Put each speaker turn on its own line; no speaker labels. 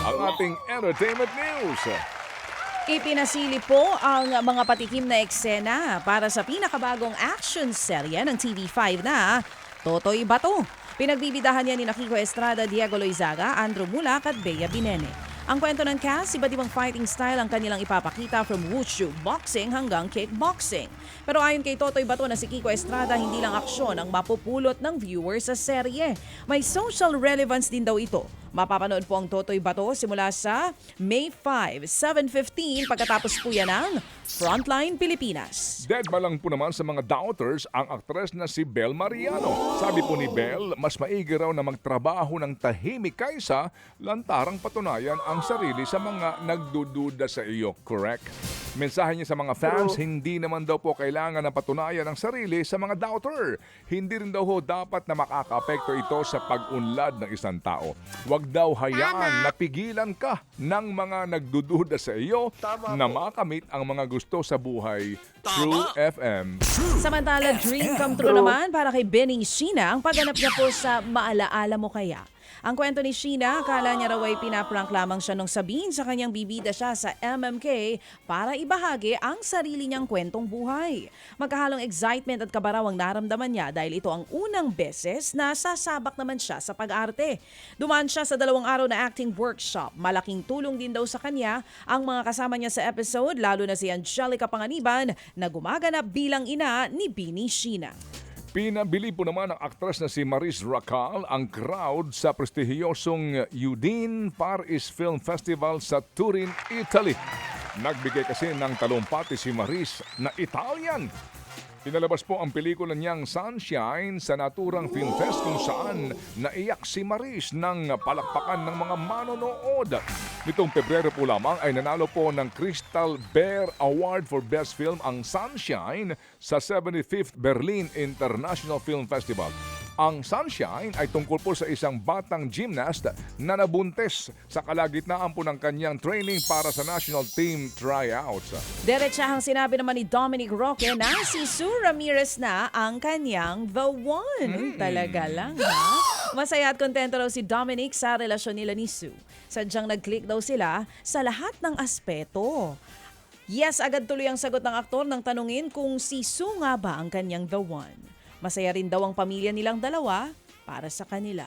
ang ating entertainment news.
Ipinasili po ang mga patikim na eksena para sa pinakabagong action serye ng TV5 na Totoy Bato. Pinagbibidahan niya ni Kiko Estrada, Diego Loizaga, Andrew Mulak at Bea Binene. Ang kwento ng cast, iba't ibang fighting style ang kanilang ipapakita from wushu, boxing hanggang kickboxing. Pero ayon kay Totoy Bato na si Kiko Estrada, hindi lang aksyon ang mapupulot ng viewers sa serye. May social relevance din daw ito. Mapapanood po ang Totoy Bato simula sa May 5, 7:15 pagkatapos po yan ng Frontline Pilipinas.
Dead ba lang po naman sa mga doubters ang aktres na si Bel Mariano. Sabi po ni Bel, mas maigi raw na magtrabaho ng tahimik kaysa lantarang patunayan ang sarili sa mga nagdududa sa iyo. Correct? Mensahe niya sa mga fans, hindi naman daw po kailangan na patunayan ang sarili sa mga doubter. Hindi rin daw ho dapat na makaka-apekto ito sa pag-unlad ng isang tao. Huwag daw hayaan na pigilan ka ng mga nagdududa sa iyo na makamit ang mga gusto sa buhay. True FM.
Samantala, dream come true naman para kay Benny Sheena ang pagganap niya po sa Maalaala Mo Kaya. Ang kwento ni Sheena, akala niya raw ay pinaprank lamang siya nung sabihin sa kanyang bibida siya sa MMK para ibahagi ang sarili niyang kwentong buhay. Magkahalong excitement at kabaraw ang naramdaman niya dahil ito ang unang beses na sasabak naman siya sa pag-arte. Dumaan siya sa 2 araw na acting workshop. Malaking tulong din daw sa kanya ang mga kasama niya sa episode, lalo na si Angelica Panganiban na gumaganap bilang ina ni Benny Sheena.
Pinabili po naman ng aktres na si Maris Racal ang crowd sa prestihiyosong Udine Paris Film Festival sa Turin, Italy. Nagbigay kasi ng talumpati si Maris na Italian. Pinalabas po ang pelikula niyang Sunshine sa naturang film fest kung saan naiyak si Maris ng palakpakan ng mga manonood. Nitong Pebrero po lamang ay nanalo po ng Crystal Bear Award for Best Film ang Sunshine sa 75th Berlin International Film Festival. Ang Sunshine ay tungkol po sa isang batang gymnast na nabuntis sa kalagitnaan po ng kanyang training para sa national team tryouts.
Diretsahang sinabi naman ni Dominic Roque na si Sue Ramirez na ang kanyang the one. Talaga lang, ha? Masaya at kontento raw si Dominic sa relasyon nila ni Sue. Sadyang nag-click daw sila sa lahat ng aspeto. Yes, agad tuloy ang sagot ng aktor nang tanungin kung si Sue nga ba ang kanyang the one. Masaya rin daw ang pamilya nilang dalawa para sa kanila.